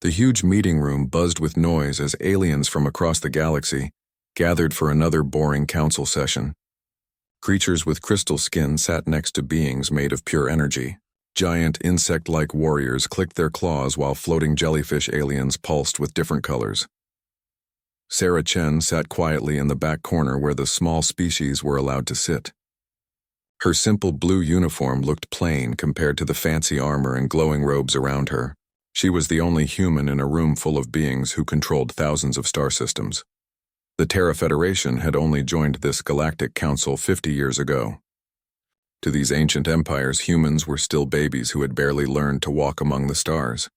The huge meeting room buzzed with noise as aliens from across the galaxy gathered for another boring council session. Creatures with crystal skin sat next to beings made of pure energy. Giant insect-like warriors clicked their claws while floating jellyfish aliens pulsed with different colors. Sarah Chen sat quietly in the back corner where the small species were allowed to sit. Her simple blue uniform looked plain compared to the fancy armor and glowing robes around her. She was the only human in a room full of beings who controlled thousands of star systems. The Terra Federation had only joined this galactic council 50 years ago. To these ancient empires, humans were still babies who had barely learned to walk among the stars.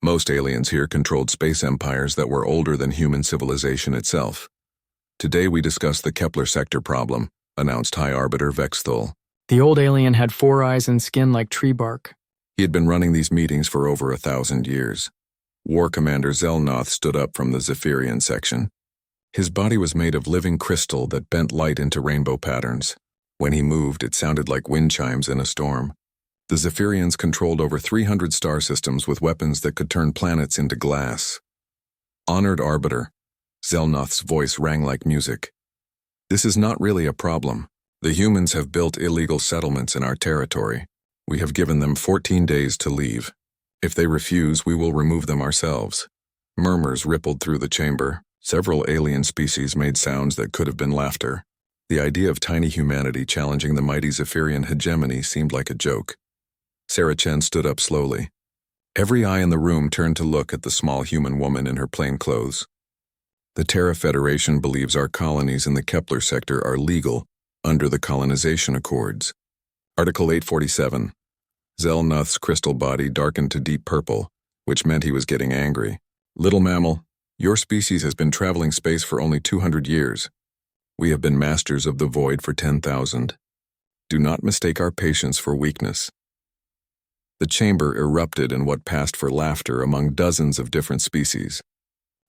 Most aliens here controlled space empires that were older than human civilization itself. Today we discuss the Kepler sector problem, announced High Arbiter Vexthul. The old alien had 4 eyes and skin like tree bark. He had been running these meetings for over 1,000 years. War Commander Zelnoth stood up from the Zephyrian section. His body was made of living crystal that bent light into rainbow patterns. When he moved, it sounded like wind chimes in a storm. The Zephyrians controlled over 300 star systems with weapons that could turn planets into glass. Honored Arbiter, Zelnoth's voice rang like music. This is not really a problem. The humans have built illegal settlements in our territory. We have given them 14 days to leave. If they refuse, we will remove them ourselves. Murmurs rippled through the chamber. Several alien species made sounds that could have been laughter. The idea of tiny humanity challenging the mighty Zephyrian hegemony seemed like a joke. Sarah Chen stood up slowly. Every eye in the room turned to look at the small human woman in her plain clothes. The Terra Federation believes our colonies in the Kepler sector are legal under the colonization accords. Article 847. Zelnoth's crystal body darkened to deep purple, which meant he was getting angry. Little mammal, your species has been traveling space for only 200 years. We have been masters of the void for 10,000. Do not mistake our patience for weakness. The chamber erupted in what passed for laughter among dozens of different species.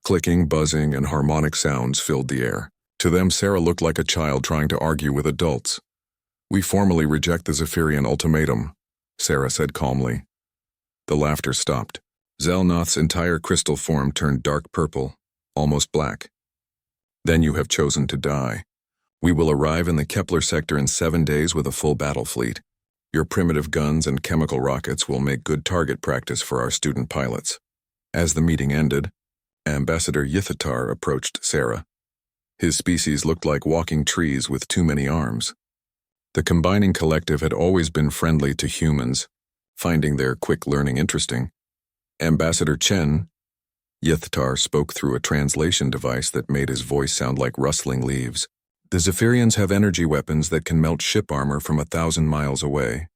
Clicking, buzzing, and harmonic sounds filled the air. To them, Sarah looked like a child trying to argue with adults. We formally reject the Zephyrian ultimatum, Sarah said calmly. The laughter stopped. Zelnoth's entire crystal form turned dark purple, almost black. Then you have chosen to die. We will arrive in the Kepler sector in 7 days with a full battle fleet. Your primitive guns and chemical rockets will make good target practice for our student pilots. As the meeting ended, Ambassador Yithatar approached Sarah. His species looked like walking trees with too many arms. The combining collective had always been friendly to humans, finding their quick learning interesting. Ambassador Chen, Yithatar spoke through a translation device that made his voice sound like rustling leaves. The Zephyrians have energy weapons that can melt ship armor from 1,000 miles away.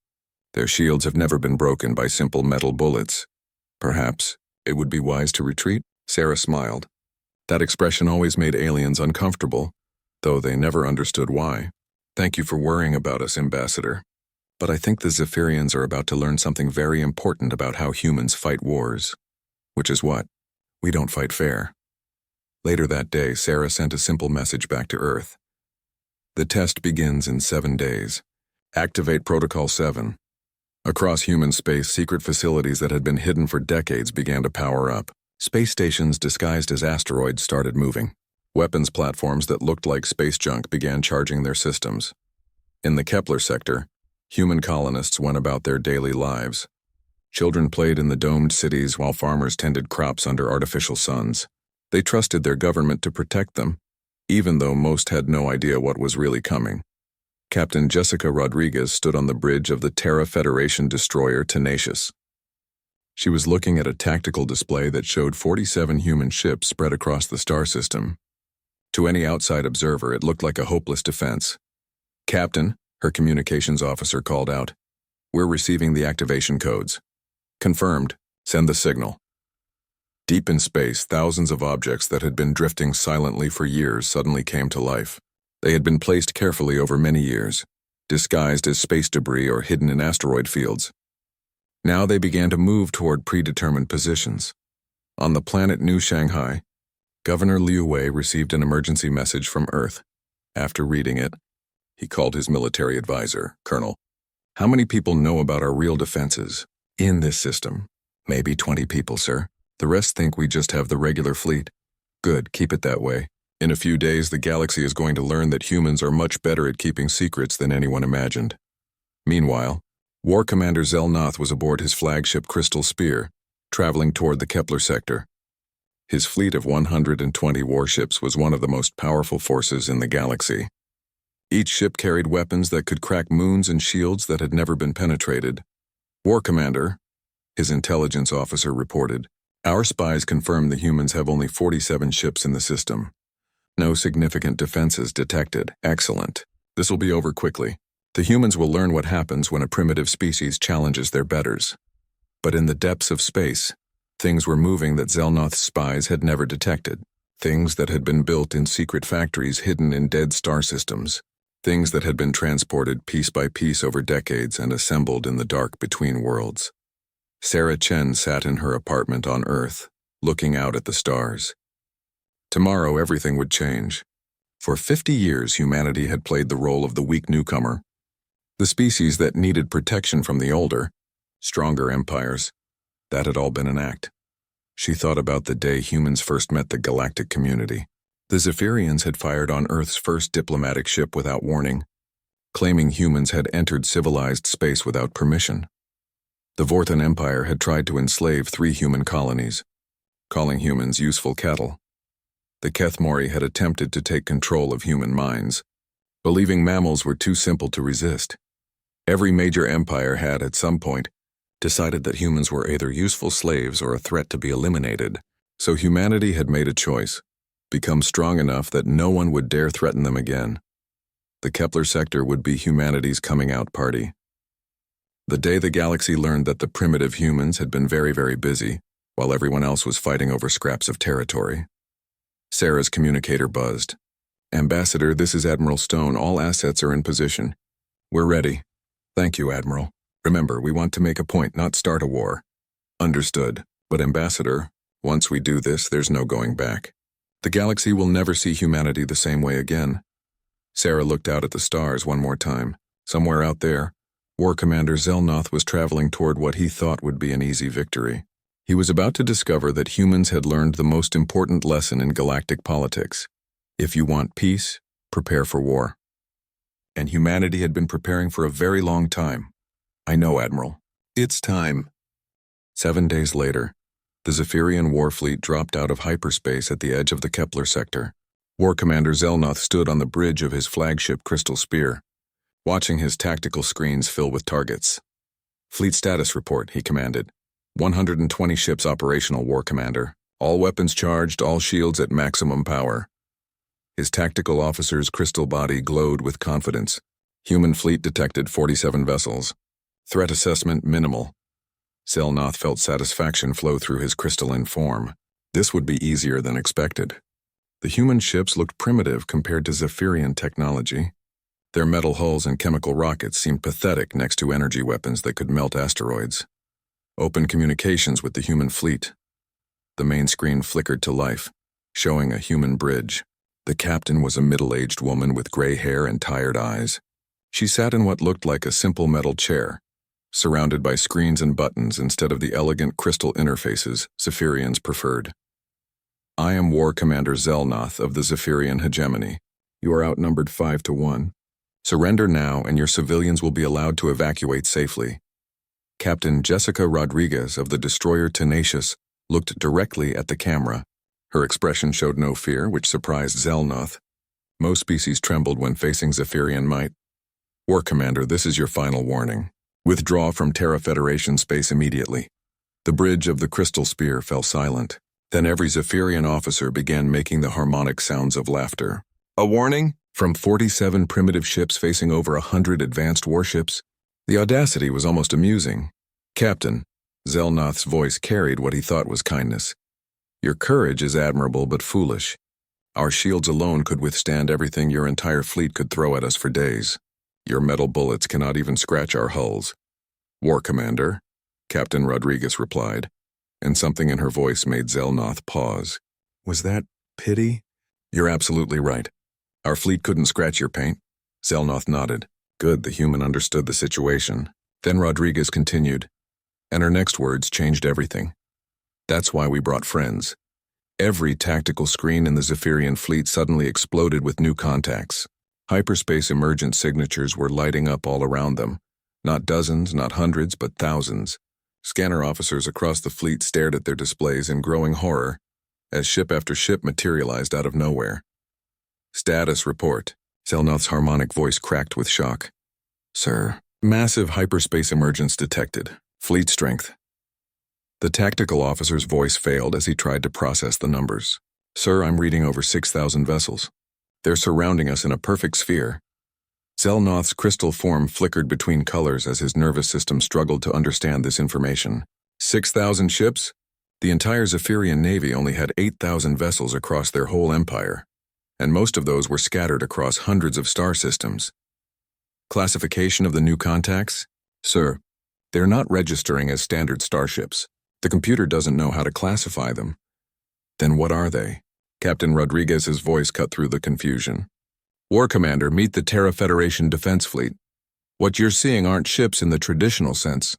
Their shields have never been broken by simple metal bullets. Perhaps it would be wise to retreat? Sarah smiled. That expression always made aliens uncomfortable, though they never understood why. Thank you for worrying about us, Ambassador. But I think the Zephyrians are about to learn something very important about how humans fight wars. Which is what? We don't fight fair. Later that day, Sarah sent a simple message back to Earth. The test begins in 7 days. Activate Protocol 7. Across human space, secret facilities that had been hidden for decades began to power up. Space stations disguised as asteroids started moving. Weapons platforms that looked like space junk began charging their systems. In the Kepler sector, human colonists went about their daily lives. Children played in the domed cities while farmers tended crops under artificial suns. They trusted their government to protect them, even though most had no idea what was really coming. Captain Jessica Rodriguez stood on the bridge of the Terra Federation destroyer Tenacious. She was looking at a tactical display that showed 47 human ships spread across the star system. To any outside observer, it looked like a hopeless defense. Captain, her communications officer called out, "We're receiving the activation codes." "Confirmed. Send the signal." Deep in space, thousands of objects that had been drifting silently for years suddenly came to life. They had been placed carefully over many years, disguised as space debris or hidden in asteroid fields. Now they began to move toward predetermined positions. On the planet New Shanghai, Governor Liu Wei received an emergency message from Earth. After reading it, he called his military advisor, Colonel. "How many people know about our real defenses in this system?" "Maybe 20 people, sir." The rest think we just have the regular fleet. Good, keep it that way. In a few days, the galaxy is going to learn that humans are much better at keeping secrets than anyone imagined. Meanwhile, War Commander Zelnoth was aboard his flagship Crystal Spear, traveling toward the Kepler sector. His fleet of 120 warships was one of the most powerful forces in the galaxy. Each ship carried weapons that could crack moons and shields that had never been penetrated. War Commander, his intelligence officer reported, our spies confirm the humans have only 47 ships in the system. No significant defenses detected. Excellent. This will be over quickly. The humans will learn what happens when a primitive species challenges their betters. But in the depths of space, things were moving that Zelnoth's spies had never detected. Things that had been built in secret factories hidden in dead star systems. Things that had been transported piece by piece over decades and assembled in the dark between worlds. Sarah Chen sat in her apartment on Earth, looking out at the stars. Tomorrow everything would change. For 50 years humanity had played the role of the weak newcomer, the species that needed protection from the older, stronger empires. That had all been an act. She thought about the day humans first met the galactic community. The Zephyrians had fired on Earth's first diplomatic ship without warning, claiming humans had entered civilized space without permission. The Vorthan Empire had tried to enslave 3 human colonies, calling humans useful cattle. The Kethmori had attempted to take control of human minds, believing mammals were too simple to resist. Every major empire had, at some point, decided that humans were either useful slaves or a threat to be eliminated, so humanity had made a choice, become strong enough that no one would dare threaten them again. The Kepler sector would be humanity's coming-out party. The day the galaxy learned that the primitive humans had been very, very busy, while everyone else was fighting over scraps of territory. Sarah's communicator buzzed. Ambassador, this is Admiral Stone. All assets are in position. We're ready. Thank you, Admiral. Remember, we want to make a point, not start a war. Understood. But Ambassador, once we do this, there's no going back. The galaxy will never see humanity the same way again. Sarah looked out at the stars one more time. Somewhere out there, War Commander Zelnoth was traveling toward what he thought would be an easy victory. He was about to discover that humans had learned the most important lesson in galactic politics. If you want peace, prepare for war. And humanity had been preparing for a very long time. I know, Admiral. It's time. 7 days later, the Zephyrian war fleet dropped out of hyperspace at the edge of the Kepler sector. War Commander Zelnoth stood on the bridge of his flagship Crystal Spear, watching his tactical screens fill with targets. Fleet status report, he commanded. 120 ships operational, War Commander. All weapons charged, all shields at maximum power. His tactical officer's crystal body glowed with confidence. Human fleet detected 47 vessels. Threat assessment minimal. Zelnoth felt satisfaction flow through his crystalline form. This would be easier than expected. The human ships looked primitive compared to Zephyrian technology. Their metal hulls and chemical rockets seemed pathetic next to energy weapons that could melt asteroids. Open communications with the human fleet. The main screen flickered to life, showing a human bridge. The captain was a middle-aged woman with gray hair and tired eyes. She sat in what looked like a simple metal chair, surrounded by screens and buttons instead of the elegant crystal interfaces Zephyrians preferred. I am War Commander Zelnoth of the Zephyrian hegemony. You are outnumbered 5-1. Surrender now and your civilians will be allowed to evacuate safely. Captain Jessica Rodriguez of the destroyer Tenacious looked directly at the camera. Her expression showed no fear, which surprised Zelnoth. Most species trembled when facing Zephyrian might. War Commander, this is your final warning. Withdraw from Terra Federation space immediately. The bridge of the Crystal Spear fell silent. Then every Zephyrian officer began making the harmonic sounds of laughter. A warning? From 47 primitive ships facing over 100 advanced warships? The audacity was almost amusing. Captain, Zelnoth's voice carried what he thought was kindness. Your courage is admirable but foolish. Our shields alone could withstand everything your entire fleet could throw at us for days. Your metal bullets cannot even scratch our hulls. War Commander, Captain Rodriguez replied, and something in her voice made Zelnoth pause. Was that pity? You're absolutely right. Our fleet couldn't scratch your paint. Zelnoth nodded. Good, the human understood the situation. Then Rodriguez continued, and her next words changed everything. That's why we brought friends. Every tactical screen in the Zephyrian fleet suddenly exploded with new contacts. Hyperspace emergent signatures were lighting up all around them. Not dozens, not hundreds, but thousands. Scanner officers across the fleet stared at their displays in growing horror as ship after ship materialized out of nowhere. Status report. Zelnoth's harmonic voice cracked with shock. Sir, massive hyperspace emergence detected. Fleet strength. The tactical officer's voice failed as he tried to process the numbers. Sir, I'm reading over 6,000 vessels. They're surrounding us in a perfect sphere. Zelnoth's crystal form flickered between colors as his nervous system struggled to understand this information. 6,000 ships? The entire Zephyrian Navy only had 8,000 vessels across their whole empire, and most of those were scattered across hundreds of star systems. Classification of the new contacts? Sir, they're not registering as standard starships. The computer doesn't know how to classify them. Then what are they? Captain Rodriguez's voice cut through the confusion. War Commander, meet the Terra Federation Defense Fleet. What you're seeing aren't ships in the traditional sense.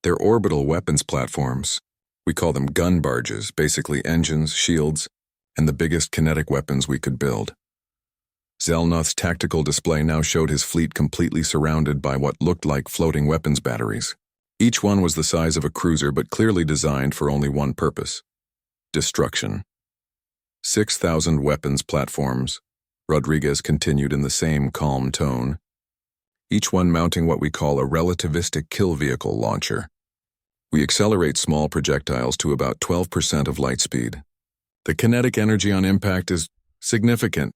They're orbital weapons platforms. We call them gun barges, basically engines, shields, and the biggest kinetic weapons we could build. Zelnoth's tactical display now showed his fleet completely surrounded by what looked like floating weapons batteries. Each one was the size of a cruiser but clearly designed for only one purpose: destruction. 6,000 weapons platforms, Rodriguez continued in the same calm tone, each one mounting what we call a relativistic kill vehicle launcher. We accelerate small projectiles to about 12% of light speed. The kinetic energy on impact is significant.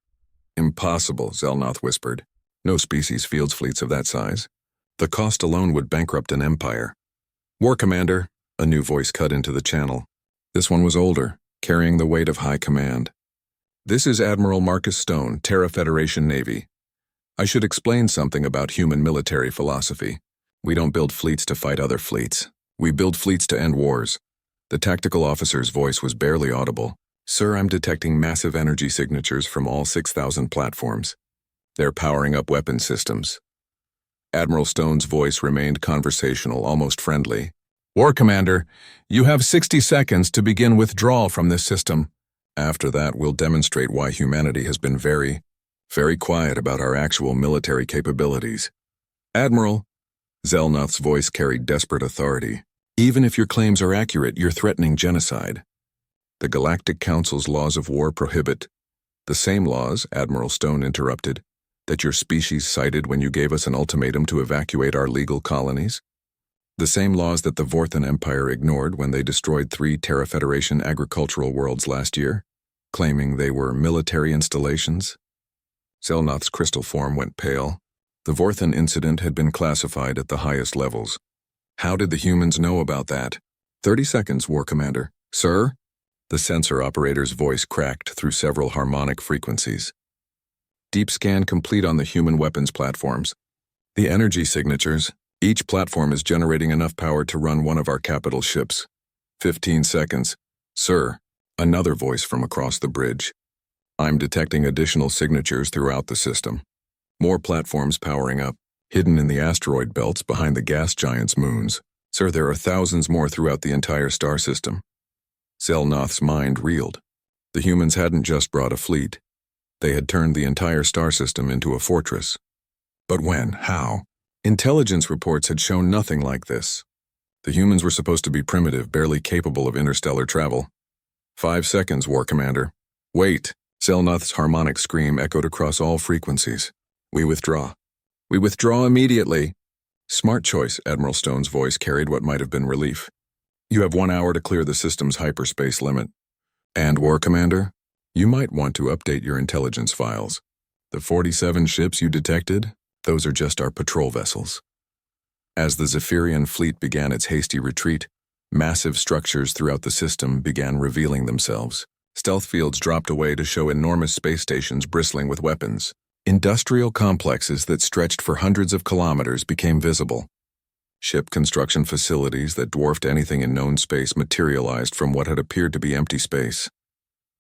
Impossible, Zelnoth whispered. No species fields fleets of that size. The cost alone would bankrupt an empire. War Commander, a new voice cut into the channel. This one was older, carrying the weight of high command. This is Admiral Marcus Stone, Terra Federation Navy. I should explain something about human military philosophy. We don't build fleets to fight other fleets. We build fleets to end wars. The tactical officer's voice was barely audible. Sir, I'm detecting massive energy signatures from all 6,000 platforms. They're powering up weapon systems. Admiral Stone's voice remained conversational, almost friendly. War Commander, you have 60 seconds to begin withdrawal from this system. After that, we'll demonstrate why humanity has been very quiet about our actual military capabilities. Admiral, Zelnoth's voice carried desperate authority. Even if your claims are accurate, you're threatening genocide. The Galactic Council's laws of war prohibit the same laws, Admiral Stone interrupted, that your species cited when you gave us an ultimatum to evacuate our legal colonies. The same laws that the Vorthan Empire ignored when they destroyed 3 Terra Federation agricultural worlds last year, claiming they were military installations. Zelnoth's crystal form went pale. The Vorthan incident had been classified at the highest levels. How did the humans know about that? 30 seconds, War Commander. Sir? The sensor operator's voice cracked through several harmonic frequencies. Deep scan complete on the human weapons platforms. The energy signatures. Each platform is generating enough power to run one of our capital ships. 15 seconds. Sir, another voice from across the bridge. I'm detecting additional signatures throughout the system. More platforms powering up, hidden in the asteroid belts behind the gas giants' moons. Sir, there are thousands more throughout the entire star system. Zelnoth's mind reeled. The humans hadn't just brought a fleet. They had turned the entire star system into a fortress. But when? How? Intelligence reports had shown nothing like this. The humans were supposed to be primitive, barely capable of interstellar travel. 5 seconds, War Commander. Wait! Zelnoth's harmonic scream echoed across all frequencies. We withdraw. We withdraw immediately. Smart choice, Admiral Stone's voice carried what might have been relief. You have 1 hour to clear the system's hyperspace limit. And, War Commander, you might want to update your intelligence files. The 47 ships you detected, those are just our patrol vessels. As the Zephyrian fleet began its hasty retreat, massive structures throughout the system began revealing themselves. Stealth fields dropped away to show enormous space stations bristling with weapons. Industrial complexes that stretched for hundreds of kilometers became visible. Ship construction facilities that dwarfed anything in known space materialized from what had appeared to be empty space.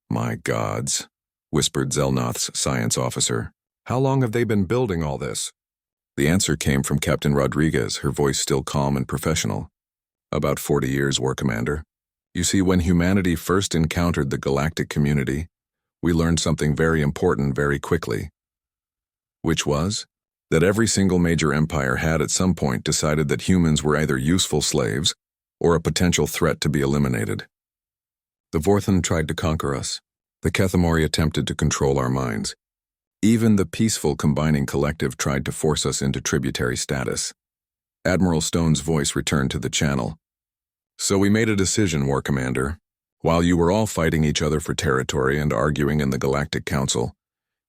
My gods, whispered Zelnoth's science officer. How long have they been building all this? The answer came from Captain Rodriguez, her voice still calm and professional. About 40 years, War Commander. You see, when humanity first encountered the galactic community, we learned something very important very quickly, which was that every single major empire had at some point decided that humans were either useful slaves or a potential threat to be eliminated. The Vorthon tried to conquer us. The Kethamori attempted to control our minds. Even the peaceful Combining Collective tried to force us into tributary status. Admiral Stone's voice returned to the channel. So we made a decision, War Commander. While you were all fighting each other for territory and arguing in the Galactic Council,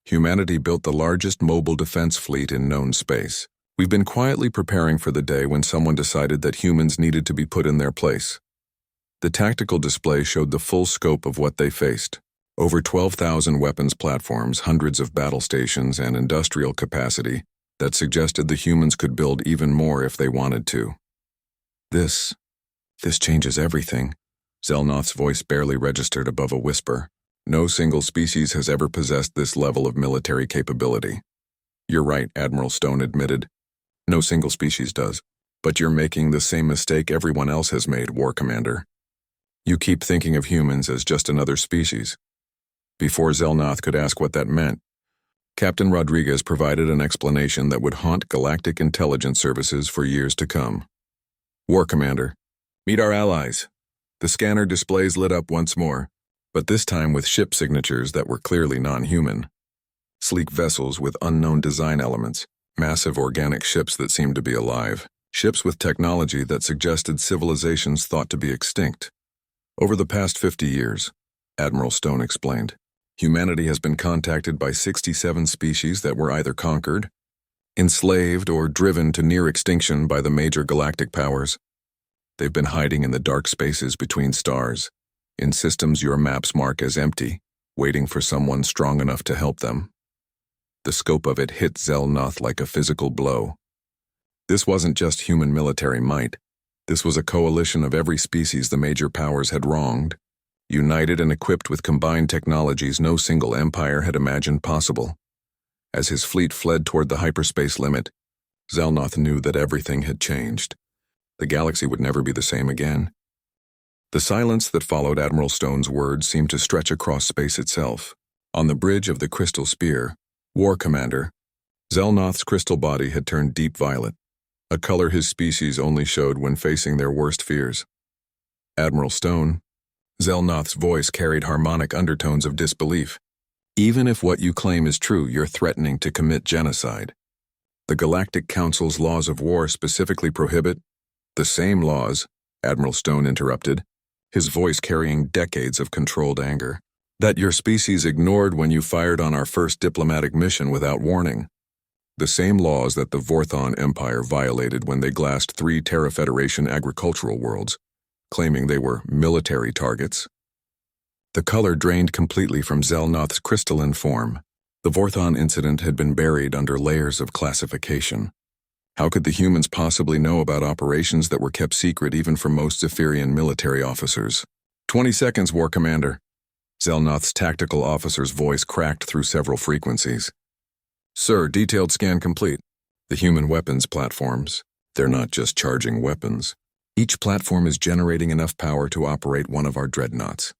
humanity built the largest mobile defense fleet in known space. We've been quietly preparing for the day when someone decided that humans needed to be put in their place. The tactical display showed the full scope of what they faced. Over 12,000 weapons platforms, hundreds of battle stations, and industrial capacity that suggested the humans could build even more if they wanted to. This changes everything. Zelnoth's voice barely registered above a whisper. No single species has ever possessed this level of military capability. You're right, Admiral Stone admitted. No single species does. But you're making the same mistake everyone else has made, War Commander. You keep thinking of humans as just another species. Before Zelnoth could ask what that meant, Captain Rodriguez provided an explanation that would haunt galactic intelligence services for years to come. War Commander, meet our allies. The scanner displays lit up once more, but this time with ship signatures that were clearly non-human. Sleek vessels with unknown design elements, massive organic ships that seemed to be alive, ships with technology that suggested civilizations thought to be extinct. Over the past 50 years, Admiral Stone explained, humanity has been contacted by 67 species that were either conquered, enslaved, or driven to near extinction by the major galactic powers. They've been hiding in the dark spaces between stars, in systems your maps mark as empty, waiting for someone strong enough to help them. The scope of it hit Zelnoth like a physical blow. This wasn't just human military might. This was a coalition of every species the major powers had wronged, united and equipped with combined technologies no single empire had imagined possible. As his fleet fled toward the hyperspace limit, Zelnoth knew that everything had changed. The galaxy would never be the same again. The silence that followed Admiral Stone's words seemed to stretch across space itself. On the bridge of the Crystal Spear, War Commander, Zelnoth's crystal body had turned deep violet, a color his species only showed when facing their worst fears. Admiral Stone, Zelnoth's voice carried harmonic undertones of disbelief. Even if what you claim is true, you're threatening to commit genocide. The Galactic Council's laws of war specifically prohibit the same laws, Admiral Stone interrupted, his voice carrying decades of controlled anger, that your species ignored when you fired on our first diplomatic mission without warning. The same laws that the Vorthon Empire violated when they glassed 3 Terra Federation agricultural worlds, claiming they were military targets. The color drained completely from Zelnoth's crystalline form. The Vorthon incident had been buried under layers of classification. How could the humans possibly know about operations that were kept secret even from most Zephyrian military officers? 20 seconds, War Commander. Zelnoth's tactical officer's voice cracked through several frequencies. Sir, detailed scan complete. The human weapons platforms, they're not just charging weapons. Each platform is generating enough power to operate one of our dreadnoughts.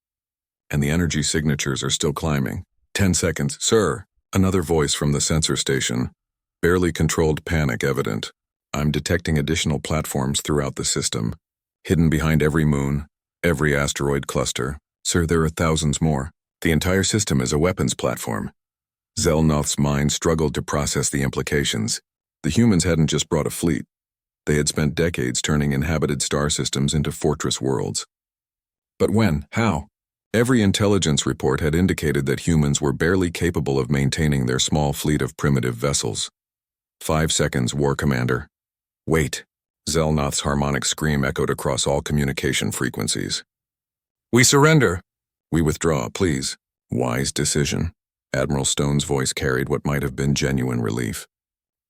And the energy signatures are still climbing. 10 seconds. Sir, another voice from the sensor station. Barely controlled panic evident. I'm detecting additional platforms throughout the system, hidden behind every moon, every asteroid cluster. Sir, there are thousands more. The entire system is a weapons platform. Zelnoth's mind struggled to process the implications. The humans hadn't just brought a fleet. They had spent decades turning inhabited star systems into fortress worlds. But when? How? Every intelligence report had indicated that humans were barely capable of maintaining their small fleet of primitive vessels. 5 seconds, War Commander. Wait. Zelnoth's harmonic scream echoed across all communication frequencies. We surrender. We withdraw, please. Wise decision. Admiral Stone's voice carried what might have been genuine relief.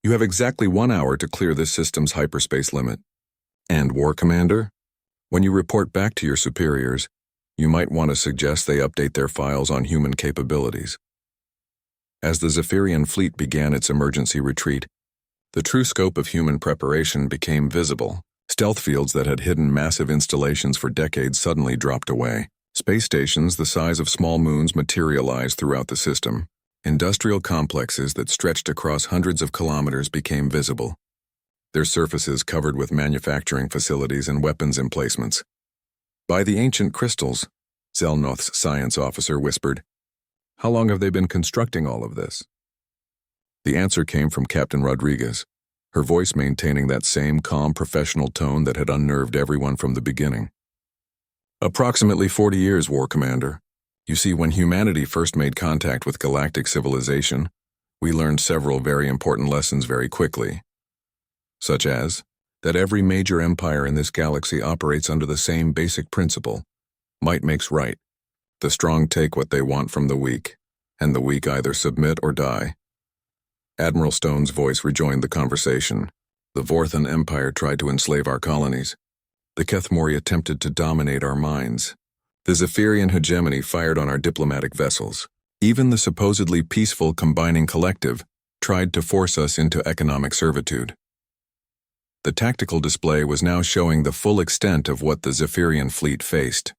You have exactly 1 hour to clear this system's hyperspace limit. And, War Commander, when you report back to your superiors, you might want to suggest they update their files on human capabilities. As the Zephyrian fleet began its emergency retreat, the true scope of human preparation became visible. Stealth fields that had hidden massive installations for decades suddenly dropped away. Space stations the size of small moons materialized throughout the system. Industrial complexes that stretched across hundreds of kilometers became visible, their surfaces covered with manufacturing facilities and weapons emplacements. "By the ancient crystals," Zelnoth's science officer whispered. "How long have they been constructing all of this?" The answer came from Captain Rodriguez, her voice maintaining that same calm professional tone that had unnerved everyone from the beginning. "Approximately 40 years, War Commander. You see, when humanity first made contact with galactic civilization, we learned several very important lessons very quickly, such as that every major empire in this galaxy operates under the same basic principle: might makes right. The strong take what they want from the weak, and the weak either submit or die." Admiral Stone's voice rejoined the conversation. "The Vorthan Empire tried to enslave our colonies. The Kethmori attempted to dominate our minds. The Zephyrian hegemony fired on our diplomatic vessels. Even the supposedly peaceful Combining Collective tried to force us into economic servitude." The tactical display was now showing the full extent of what the Zephyrian fleet faced.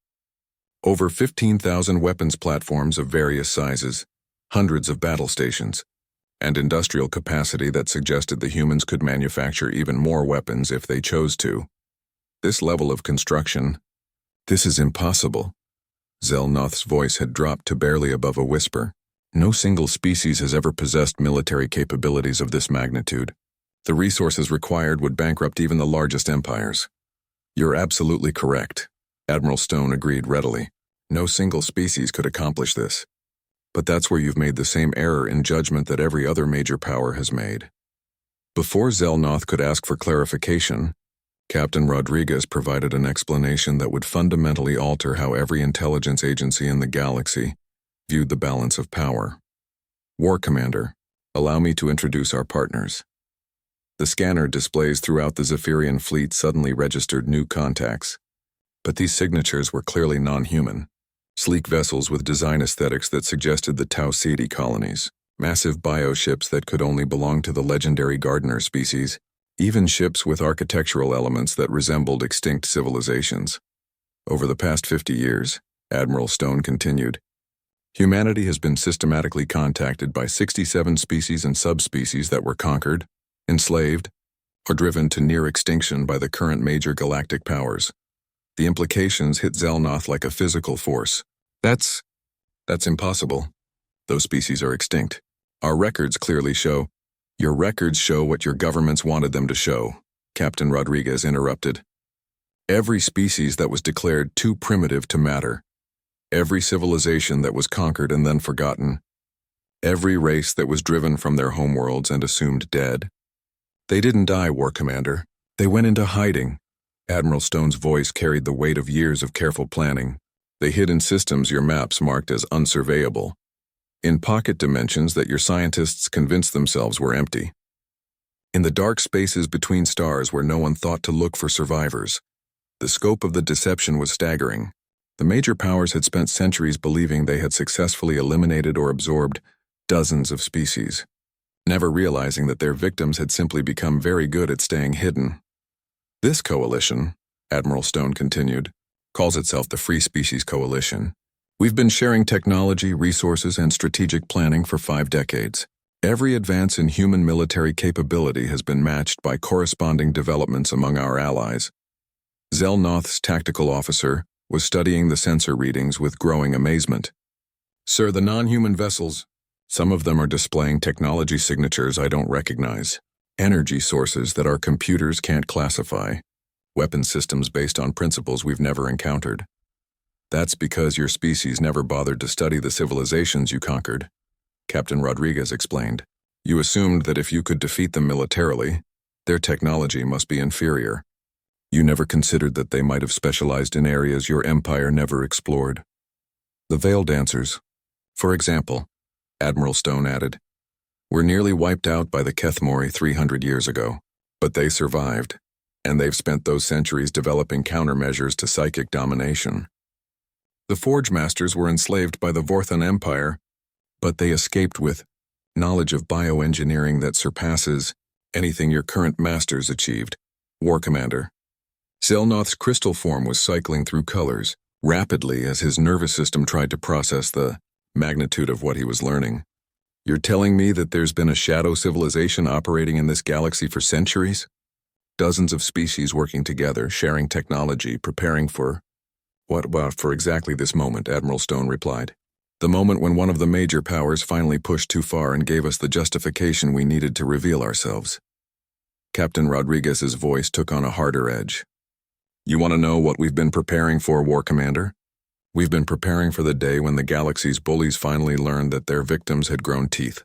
Over 15,000 weapons platforms of various sizes, hundreds of battle stations, and industrial capacity that suggested the humans could manufacture even more weapons if they chose to. This level of construction, this is impossible. Zelnoth's voice had dropped to barely above a whisper. No single species has ever possessed military capabilities of this magnitude. The resources required would bankrupt even the largest empires. "You're absolutely correct," Admiral Stone agreed readily. "No single species could accomplish this. But that's where you've made the same error in judgment that every other major power has made." Before Zelnoth could ask for clarification, Captain Rodriguez provided an explanation that would fundamentally alter how every intelligence agency in the galaxy viewed the balance of power. "War Commander, allow me to introduce our partners." The scanner displays throughout the Zephyrian fleet suddenly registered new contacts, but these signatures were clearly non-human. Sleek vessels with design aesthetics that suggested the Tau Ceti colonies, massive bioships that could only belong to the legendary gardener species, even ships with architectural elements that resembled extinct civilizations. Over the past 50 years, Admiral Stone continued, humanity has been systematically contacted by 67 species and subspecies that were conquered, enslaved, or driven to near extinction by the current major galactic powers. The implications hit Zelnoth like a physical force. That's impossible. Those species are extinct. Our records clearly show. Your records show what your governments wanted them to show, Captain Rodriguez interrupted. Every species that was declared too primitive to matter. Every civilization that was conquered and then forgotten. Every race that was driven from their homeworlds and assumed dead. They didn't die, War Commander. They went into hiding. Admiral Stone's voice carried the weight of years of careful planning. They hid in systems your maps marked as unsurveyable, in pocket dimensions that your scientists convinced themselves were empty, in the dark spaces between stars where no one thought to look for survivors. The scope of the deception was staggering. The major powers had spent centuries believing they had successfully eliminated or absorbed dozens of species, never realizing that their victims had simply become very good at staying hidden. This coalition, Admiral Stone continued, calls itself the Free Species Coalition. We've been sharing technology, resources, and strategic planning for 5 decades. Every advance in human military capability has been matched by corresponding developments among our allies. Zelnoth's tactical officer was studying the sensor readings with growing amazement. "Sir, the non-human vessels, some of them are displaying technology signatures I don't recognize. Energy sources that our computers can't classify. Weapon systems based on principles we've never encountered. That's because your species never bothered to study the civilizations you conquered," Captain Rodriguez explained. "You assumed that if you could defeat them militarily, their technology must be inferior. You never considered that they might have specialized in areas your empire never explored. The veiled answers, for example," Admiral Stone added, "were nearly wiped out by the Kethmori 300 years ago, but they survived, and they've spent those centuries developing countermeasures to psychic domination. The Forge Masters were enslaved by the Vorthan Empire, but they escaped with knowledge of bioengineering that surpasses anything your current masters achieved, War Commander." Zelnoth's crystal form was cycling through colors, rapidly as his nervous system tried to process the magnitude of what he was learning. You're telling me that there's been a shadow civilization operating in this galaxy for centuries? Dozens of species working together, sharing technology, preparing for... Well, for exactly this moment, Admiral Stone replied. The moment when one of the major powers finally pushed too far and gave us the justification we needed to reveal ourselves. Captain Rodriguez's voice took on a harder edge. You want to know what we've been preparing for, War Commander? We've been preparing for the day when the galaxy's bullies finally learned that their victims had grown teeth.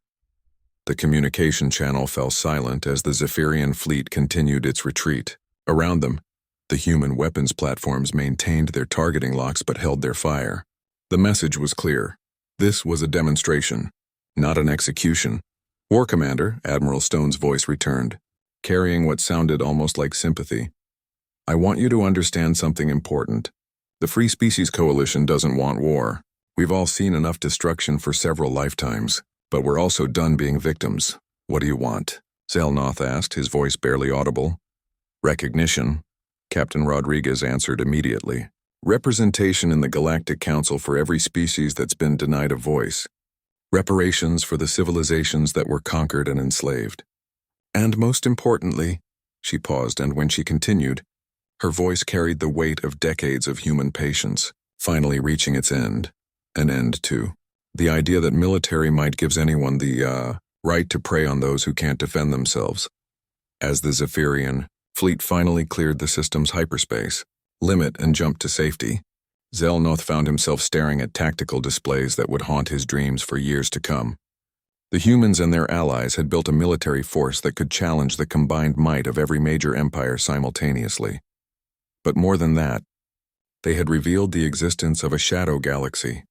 The communication channel fell silent as the Zephyrian fleet continued its retreat. Around them, the human weapons platforms maintained their targeting locks but held their fire. The message was clear. This was a demonstration, not an execution. War Commander, Admiral Stone's voice returned, carrying what sounded almost like sympathy. I want you to understand something important. The Free Species Coalition doesn't want war. We've all seen enough destruction for several lifetimes, but we're also done being victims. What do you want? Zelnoth asked, his voice barely audible. Recognition, Captain Rodriguez answered immediately. Representation in the Galactic Council for every species that's been denied a voice. Reparations for the civilizations that were conquered and enslaved. And most importantly, she paused, and when she continued, her voice carried the weight of decades of human patience, finally reaching its end. An end, too. The idea that military might gives anyone the, right to prey on those who can't defend themselves. As the Zephyrian fleet finally cleared the system's hyperspace limit and jumped to safety, Zelnoth found himself staring at tactical displays that would haunt his dreams for years to come. The humans and their allies had built a military force that could challenge the combined might of every major empire simultaneously. But more than that, they had revealed the existence of a shadow galaxy,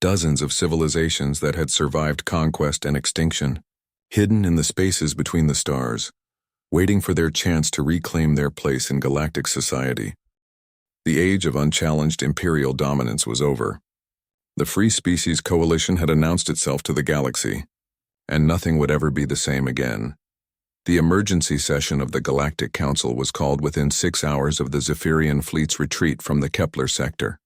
dozens of civilizations that had survived conquest and extinction, hidden in the spaces between the stars, waiting for their chance to reclaim their place in galactic society. The age of unchallenged imperial dominance was over. The Free Species Coalition had announced itself to the galaxy, and nothing would ever be the same again. The emergency session of the Galactic Council was called within 6 hours of the Zephyrian fleet's retreat from the Kepler sector.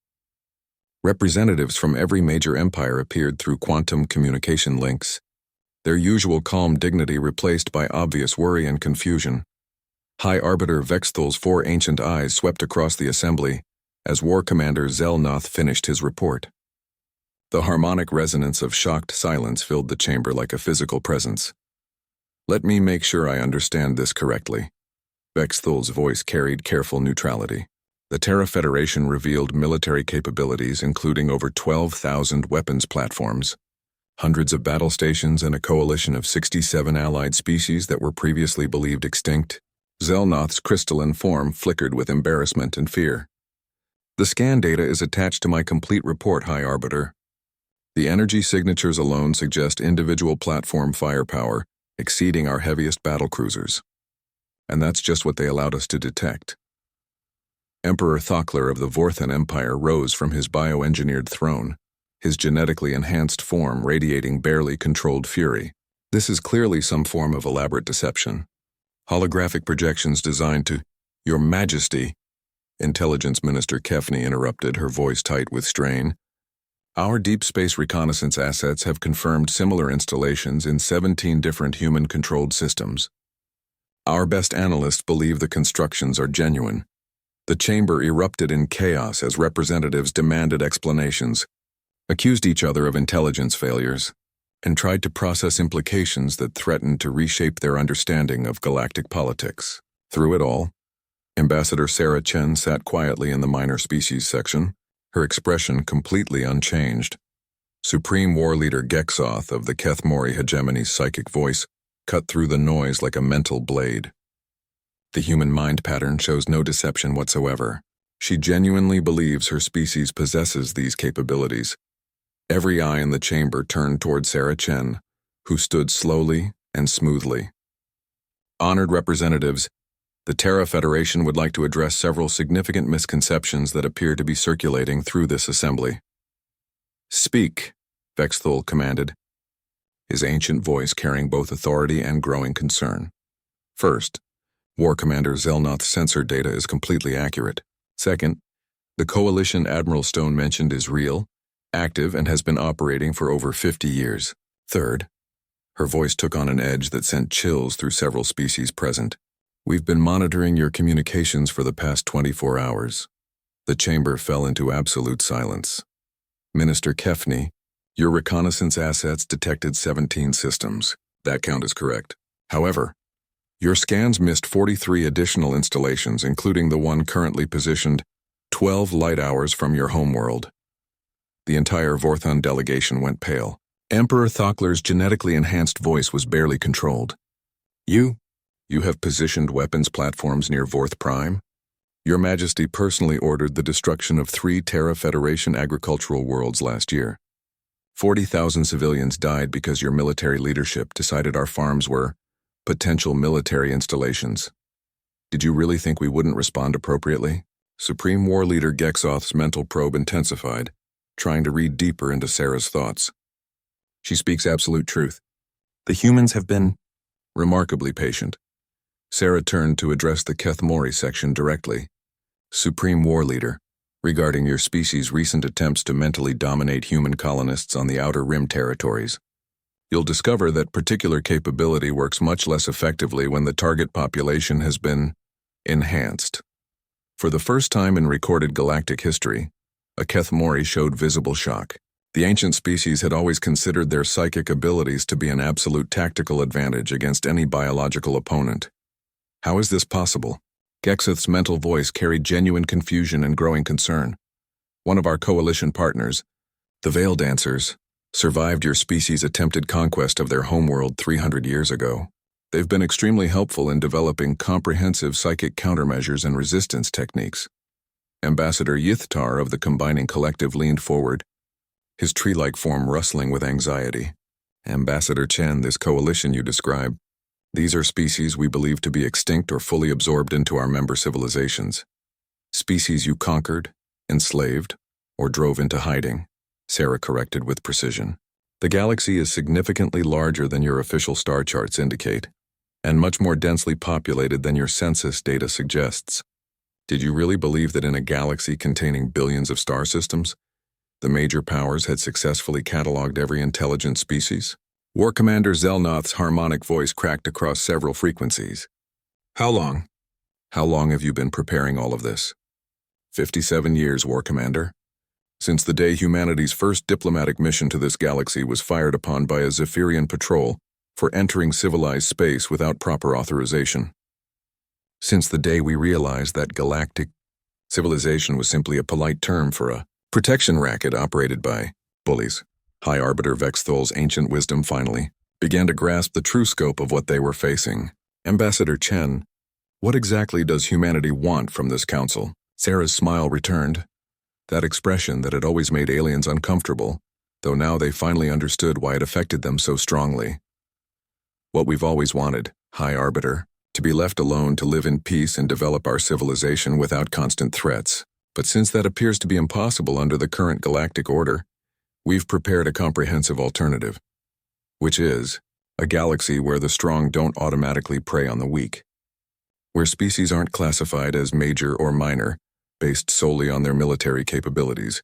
Representatives from every major empire appeared through quantum communication links, their usual calm dignity replaced by obvious worry and confusion. High Arbiter Vexthal's 4 ancient eyes swept across the assembly as War Commander Zelnoth finished his report. The harmonic resonance of shocked silence filled the chamber like a physical presence. Let me make sure I understand this correctly. Vexthal's voice carried careful neutrality. The Terra Federation revealed military capabilities including over 12,000 weapons platforms, hundreds of battle stations, and a coalition of 67 allied species that were previously believed extinct. Zelnoth's crystalline form flickered with embarrassment and fear. The scan data is attached to my complete report, High Arbiter. The energy signatures alone suggest individual platform firepower exceeding our heaviest battlecruisers. And that's just what they allowed us to detect. Emperor Thokler of the Vorthan Empire rose from his bioengineered throne, his genetically enhanced form radiating barely controlled fury. This is clearly some form of elaborate deception. Holographic projections designed to... Your Majesty, Intelligence Minister Kefni interrupted, her voice tight with strain. Our deep space reconnaissance assets have confirmed similar installations in 17 different human-controlled systems. Our best analysts believe the constructions are genuine. The chamber erupted in chaos as representatives demanded explanations, accused each other of intelligence failures, and tried to process implications that threatened to reshape their understanding of galactic politics. Through it all, Ambassador Sarah Chen sat quietly in the minor species section, her expression completely unchanged. Supreme War Leader Gexoth of the Kethmori hegemony's psychic voice cut through the noise like a mental blade. The human mind pattern shows no deception whatsoever. She genuinely believes her species possesses these capabilities. Every eye in the chamber turned toward Sarah Chen, who stood slowly and smoothly. Honored representatives, the Terra Federation would like to address several significant misconceptions that appear to be circulating through this assembly. Speak, Vexthal commanded, his ancient voice carrying both authority and growing concern. First, War Commander Zelnoth's sensor data is completely accurate. Second, the Coalition Admiral Stone mentioned is real, active, and has been operating for over 50 years. Third, her voice took on an edge that sent chills through several species present. We've been monitoring your communications for the past 24 hours. The chamber fell into absolute silence. Minister Kefney, your reconnaissance assets detected 17 systems. That count is correct. However, your scans missed 43 additional installations, including the one currently positioned 12 light hours from your homeworld. The entire Vorthon delegation went pale. Emperor Thokler's genetically enhanced voice was barely controlled. You have positioned weapons platforms near Vorth Prime? Your Majesty personally ordered the destruction of 3 Terra Federation agricultural worlds last year. 40,000 civilians died because your military leadership decided our farms were potential military installations. Did you really think we wouldn't respond appropriately? Supreme War Leader Gexoth's mental probe intensified, trying to read deeper into Sarah's thoughts. She speaks absolute truth. The humans have been remarkably patient. Sarah turned to address the Kethmori section directly. Supreme War Leader, regarding your species' recent attempts to mentally dominate human colonists on the Outer Rim territories. You'll discover that particular capability works much less effectively when the target population has been enhanced. For the first time in recorded galactic history, a Kethmori showed visible shock. The ancient species had always considered their psychic abilities to be an absolute tactical advantage against any biological opponent. How is this possible? Gexoth's mental voice carried genuine confusion and growing concern. One of our coalition partners, the Veil Dancers, survived your species' attempted conquest of their homeworld 300 years ago. They've been extremely helpful in developing comprehensive psychic countermeasures and resistance techniques. Ambassador Yithtar of the Combining Collective leaned forward, his tree-like form rustling with anxiety. Ambassador Chen, this coalition you describe, these are species we believe to be extinct or fully absorbed into our member civilizations. Species you conquered, enslaved, or drove into hiding, Sarah corrected with precision. The galaxy is significantly larger than your official star charts indicate, and much more densely populated than your census data suggests. Did you really believe that in a galaxy containing billions of star systems, the major powers had successfully cataloged every intelligent species? War Commander Zelnoth's harmonic voice cracked across several frequencies. How long have you been preparing all of this? 57 years, War Commander. Since the day humanity's first diplomatic mission to this galaxy was fired upon by a Zephyrian patrol for entering civilized space without proper authorization. Since the day we realized that galactic civilization was simply a polite term for a protection racket operated by bullies. High Arbiter Vexthol's ancient wisdom finally began to grasp the true scope of what they were facing. Ambassador Chen, what exactly does humanity want from this council? Sarah's smile returned. That expression that had always made aliens uncomfortable, though now they finally understood why it affected them so strongly. What we've always wanted, High Arbiter, to be left alone to live in peace and develop our civilization without constant threats. But since that appears to be impossible under the current galactic order, we've prepared a comprehensive alternative, which is a galaxy where the strong don't automatically prey on the weak, where species aren't classified as major or minor, based solely on their military capabilities,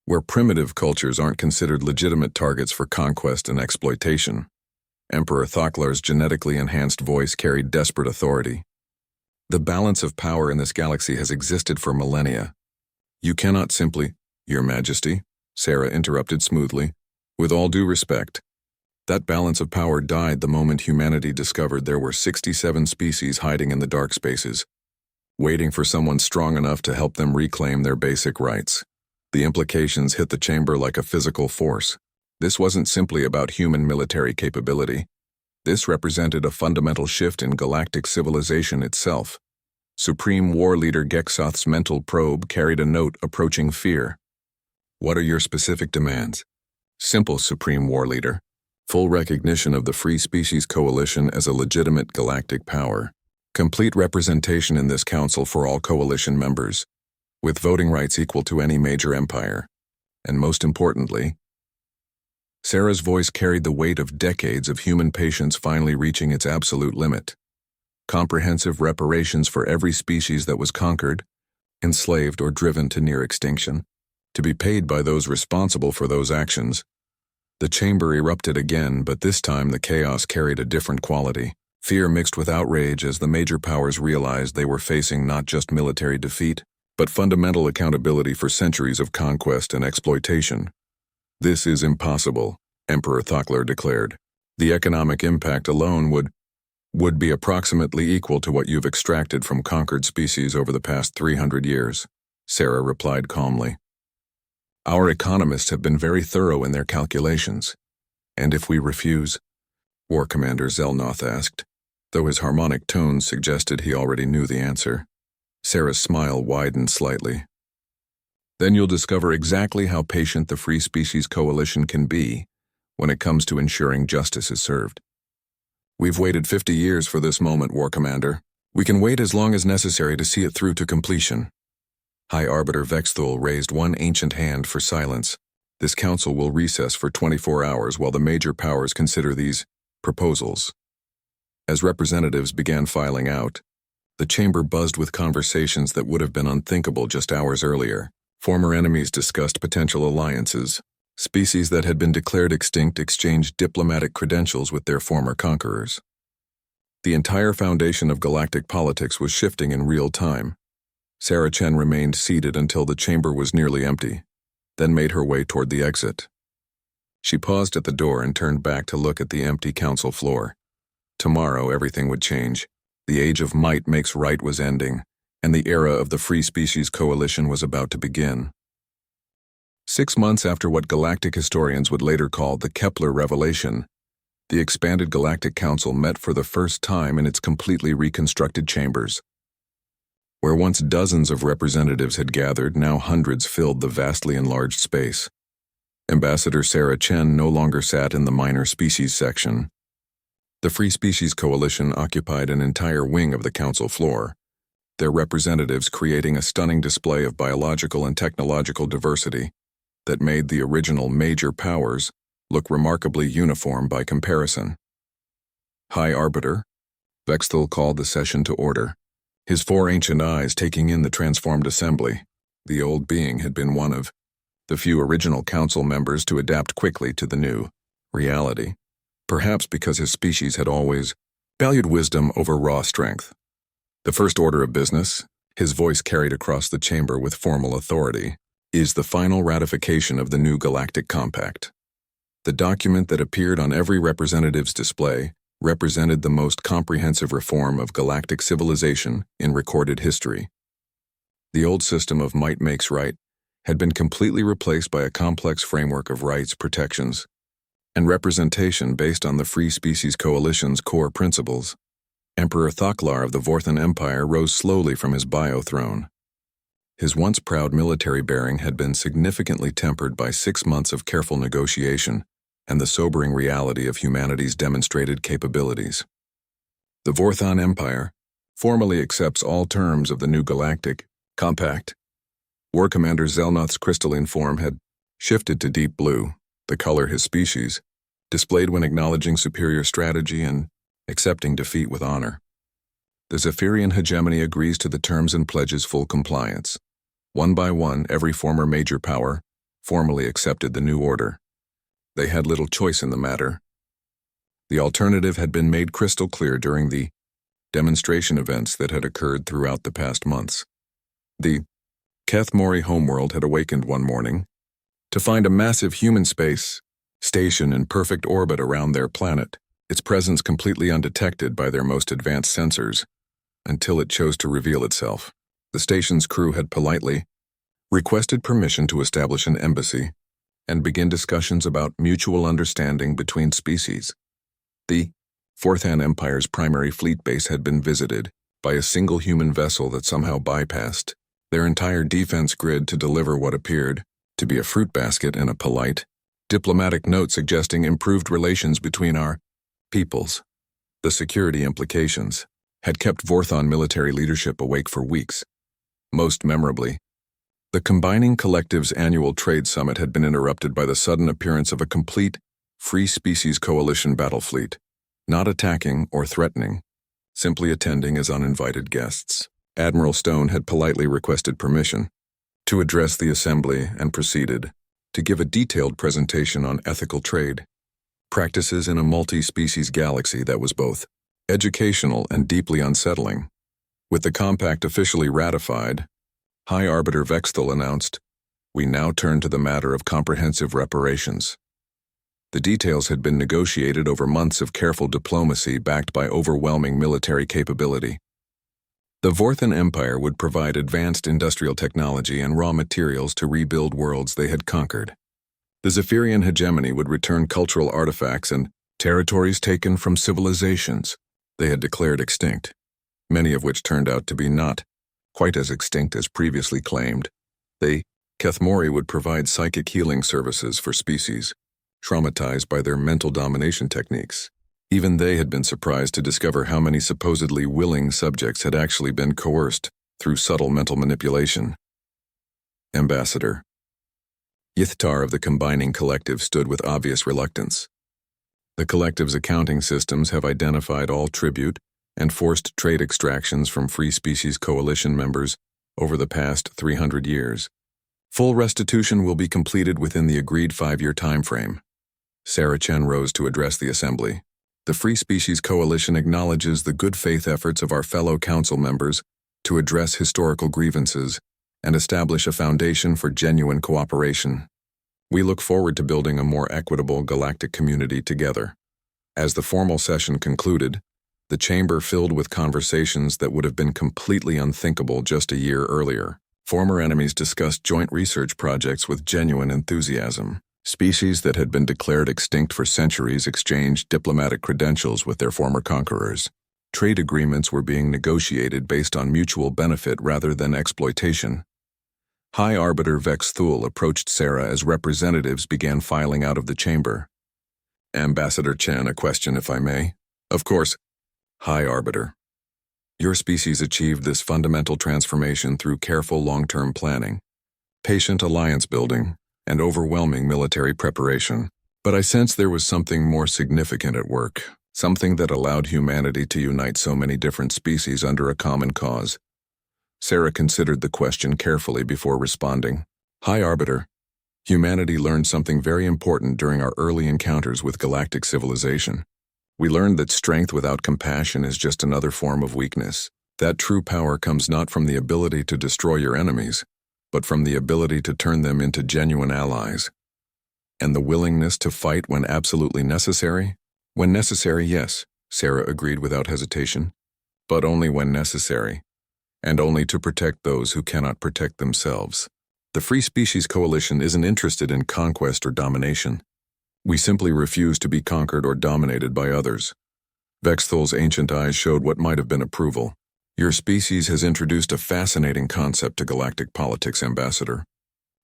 where primitive cultures aren't considered legitimate targets for conquest and exploitation. Emperor Thoklar's genetically enhanced voice carried desperate authority. The balance of power in this galaxy has existed for millennia. You cannot simply, Your Majesty, Sarah interrupted smoothly, with all due respect. That balance of power died the moment humanity discovered there were 67 species hiding in the dark spaces, waiting for someone strong enough to help them reclaim their basic rights. The implications hit the chamber like a physical force. This wasn't simply about human military capability. This represented a fundamental shift in galactic civilization itself. Supreme War Leader Gexoth's mental probe carried a note approaching fear. What are your specific demands? Simple, Supreme War Leader. Full recognition of the Free Species Coalition as a legitimate galactic power. Complete representation in this council for all coalition members, with voting rights equal to any major empire. And most importantly, Sarah's voice carried the weight of decades of human patience finally reaching its absolute limit. comprehensive reparations for every species that was conquered, enslaved, or driven to near extinction, to be paid by those responsible for those actions. The chamber erupted again, but this time the chaos carried a different quality. Fear mixed with outrage as the major powers realized they were facing not just military defeat, but fundamental accountability for centuries of conquest and exploitation. "This is impossible," Emperor Thoklar declared. "The economic impact alone would be approximately equal to what you've extracted from conquered species over the past 300 years, Sarah replied calmly. "Our economists have been very thorough in their calculations. And if we refuse?" War Commander Zelnoth asked, though his harmonic tones suggested he already knew the answer. Sarah's smile widened slightly. "Then you'll discover exactly how patient the Free Species Coalition can be when it comes to ensuring justice is served. We've waited 50 years for this moment, War Commander. We can wait as long as necessary to see it through to completion." High Arbiter Vexthul raised one ancient hand for silence. "This council will recess for 24 hours while the major powers consider these proposals." As representatives began filing out, the chamber buzzed with conversations that would have been unthinkable just hours earlier. Former enemies discussed potential alliances. Species that had been declared extinct exchanged diplomatic credentials with their former conquerors. The entire foundation of galactic politics was shifting in real time. Sarah Chen remained seated until the chamber was nearly empty, then made her way toward the exit. She paused at the door and turned back to look at the empty council floor. Tomorrow everything would change. The age of might makes right was ending, and the era of the Free Species Coalition was about to begin. 6 months after what galactic historians would later call the Kepler Revelation, the expanded Galactic Council met for the first time in its completely reconstructed chambers. Where once dozens of representatives had gathered, now hundreds filled the vastly enlarged space. Ambassador Sarah Chen no longer sat in the minor species section. The Free Species Coalition occupied an entire wing of the council floor, their representatives creating a stunning display of biological and technological diversity that made the original major powers look remarkably uniform by comparison. High Arbiter Vexthul called the session to order, his 4 ancient eyes taking in the transformed assembly. The old being had been one of the few original council members to adapt quickly to the new reality, perhaps because his species had always valued wisdom over raw strength. "The first order of business," his voice carried across the chamber with formal authority, "is the final ratification of the new Galactic Compact." The document that appeared on every representative's display represented the most comprehensive reform of galactic civilization in recorded history. The old system of might makes right had been completely replaced by a complex framework of rights, protections, and representation based on the Free Species Coalition's core principles. Emperor Thoklar of the Vorthan Empire rose slowly from his bio-throne. His once proud military bearing had been significantly tempered by 6 months of careful negotiation and the sobering reality of humanity's demonstrated capabilities. The Vorthan Empire formally accepts all terms of the new Galactic Compact. War Commander Zelnoth's crystalline form had shifted to deep blue, the color his species displayed when acknowledging superior strategy and accepting defeat with honor. The Zephyrian hegemony agrees to the terms and pledges full compliance. One by one, every former major power formally accepted the new order. They had little choice in the matter. The alternative had been made crystal clear during the demonstration events that had occurred throughout the past months. The Keth Mori homeworld had awakened one morning to find a massive human space station in perfect orbit around their planet, its presence completely undetected by their most advanced sensors, until it chose to reveal itself. The station's crew had politely requested permission to establish an embassy and begin discussions about mutual understanding between species. The Vorthan Empire's primary fleet base had been visited by a single human vessel that somehow bypassed their entire defense grid to deliver what appeared to be a fruit basket and a polite, diplomatic note suggesting improved relations between our peoples. The security implications had kept Vorthan military leadership awake for weeks. Most memorably, the Combining Collective's annual trade summit had been interrupted by the sudden appearance of a complete Free Species Coalition battle fleet, not attacking or threatening, simply attending as uninvited guests. Admiral Stone had politely requested permission to address the assembly and proceeded to give a detailed presentation on ethical trade practices in a multi-species galaxy that was both educational and deeply unsettling. With the compact officially ratified, High Arbiter Vexthal announced, "We now turn to the matter of comprehensive reparations." The details had been negotiated over months of careful diplomacy backed by overwhelming military capability. The Vorthan Empire would provide advanced industrial technology and raw materials to rebuild worlds they had conquered. The Zephyrian hegemony would return cultural artifacts and territories taken from civilizations they had declared extinct, many of which turned out to be not quite as extinct as previously claimed. They, Kethmori, would provide psychic healing services for species traumatized by their mental domination techniques. Even they had been surprised to discover how many supposedly willing subjects had actually been coerced through subtle mental manipulation. Ambassador Yithtar of the Combining Collective stood with obvious reluctance. The collective's accounting systems have identified all tribute and forced trade extractions from Free Species Coalition members over the past 300 years. Full restitution will be completed within the agreed 5-year time frame. Sarah Chen rose to address the assembly. The Free Species Coalition acknowledges the good faith efforts of our fellow council members to address historical grievances and establish a foundation for genuine cooperation. We look forward to building a more equitable galactic community together. As the formal session concluded, the chamber filled with conversations that would have been completely unthinkable just a year earlier. Former enemies discussed joint research projects with genuine enthusiasm. Species that had been declared extinct for centuries exchanged diplomatic credentials with their former conquerors. Trade agreements were being negotiated based on mutual benefit rather than exploitation. High Arbiter Vexthal approached Sarah as representatives began filing out of the chamber. Ambassador Chen, a question if I may. Of course. High Arbiter. Your species achieved this fundamental transformation through careful long-term planning, patient alliance building, and overwhelming military preparation. But I sensed there was something more significant at work, something that allowed humanity to unite so many different species under a common cause. Sarah considered the question carefully before responding. High Arbiter, humanity learned something very important during our early encounters with galactic civilization. We learned that strength without compassion is just another form of weakness. That true power comes not from the ability to destroy your enemies, but from the ability to turn them into genuine allies. And the willingness to fight when absolutely necessary? When necessary, yes, Sarah agreed without hesitation. But only when necessary. And only to protect those who cannot protect themselves. The Free Species Coalition isn't interested in conquest or domination. We simply refuse to be conquered or dominated by others. Vexthal's ancient eyes showed what might have been approval. Your species has introduced a fascinating concept to galactic politics, Ambassador.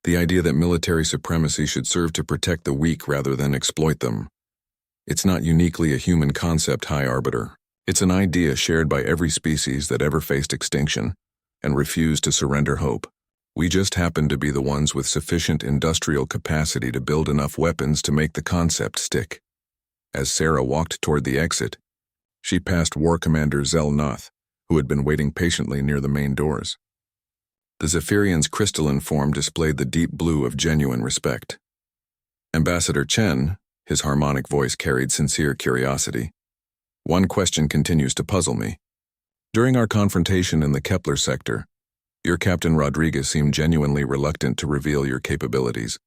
The idea that military supremacy should serve to protect the weak rather than exploit them. It's not uniquely a human concept, High Arbiter. It's an idea shared by every species that ever faced extinction and refused to surrender hope. We just happen to be the ones with sufficient industrial capacity to build enough weapons to make the concept stick. As Sarah walked toward the exit, she passed War Commander Zelnoth, who had been waiting patiently near the main doors. The Zephyrian's crystalline form displayed the deep blue of genuine respect. Ambassador Chen, his harmonic voice carried sincere curiosity. One question continues to puzzle me. During our confrontation in the Kepler sector, your Captain Rodriguez seemed genuinely reluctant to reveal your capabilities,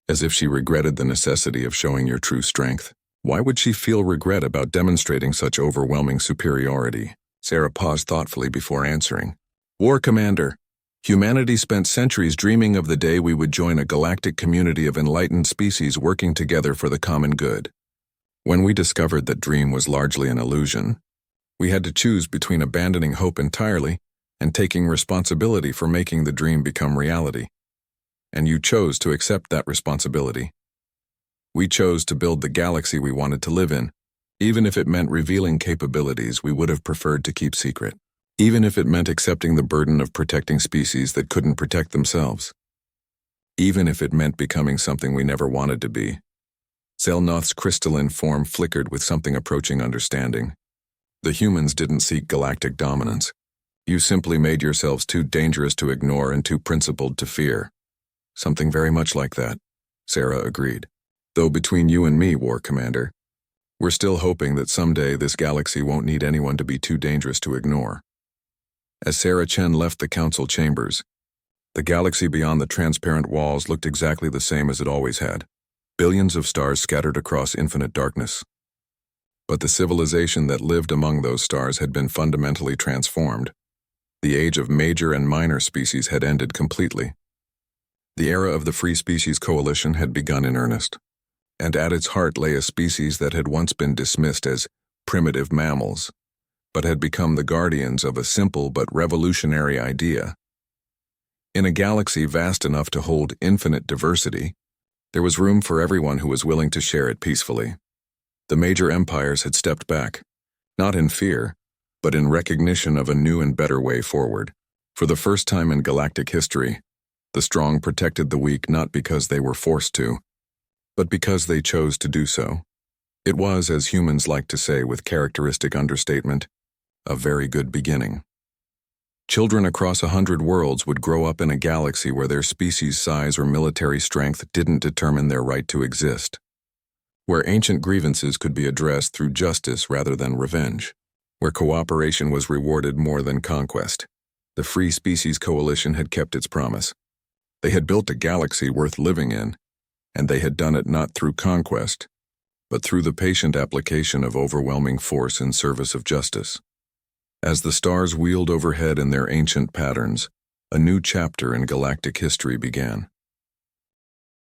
as if she regretted the necessity of showing your true strength. Why would she feel regret about demonstrating such overwhelming superiority? Sarah paused thoughtfully before answering. War Commander, humanity spent centuries dreaming of the day we would join a galactic community of enlightened species working together for the common good. When we discovered that dream was largely an illusion, we had to choose between abandoning hope entirely and taking responsibility for making the dream become reality. And you chose to accept that responsibility. We chose to build the galaxy we wanted to live in, even if it meant revealing capabilities we would have preferred to keep secret, even if it meant accepting the burden of protecting species that couldn't protect themselves, even if it meant becoming something we never wanted to be. Zelnoth's crystalline form flickered with something approaching understanding. The humans didn't seek galactic dominance. You simply made yourselves too dangerous to ignore and too principled to fear. Something very much like that, Sarah agreed. Though between you and me, War Commander, we're still hoping that someday this galaxy won't need anyone to be too dangerous to ignore. As Sarah Chen left the council chambers, the galaxy beyond the transparent walls looked exactly the same as it always had. Billions of stars scattered across infinite darkness. But the civilization that lived among those stars had been fundamentally transformed. The age of major and minor species had ended completely. The era of the Free Species Coalition had begun in earnest, and at its heart lay a species that had once been dismissed as primitive mammals, but had become the guardians of a simple but revolutionary idea. In a galaxy vast enough to hold infinite diversity, there was room for everyone who was willing to share it peacefully. The major empires had stepped back, not in fear, but in recognition of a new and better way forward. For the first time in galactic history, the strong protected the weak not because they were forced to, but because they chose to do so. It was, as humans like to say with characteristic understatement, a very good beginning. Children across 100 worlds would grow up in a galaxy where their species size or military strength didn't determine their right to exist, where ancient grievances could be addressed through justice rather than revenge, where cooperation was rewarded more than conquest. The Free Species Coalition had kept its promise. They had built a galaxy worth living in, and they had done it not through conquest, but through the patient application of overwhelming force in service of justice. As the stars wheeled overhead in their ancient patterns, a new chapter in galactic history began.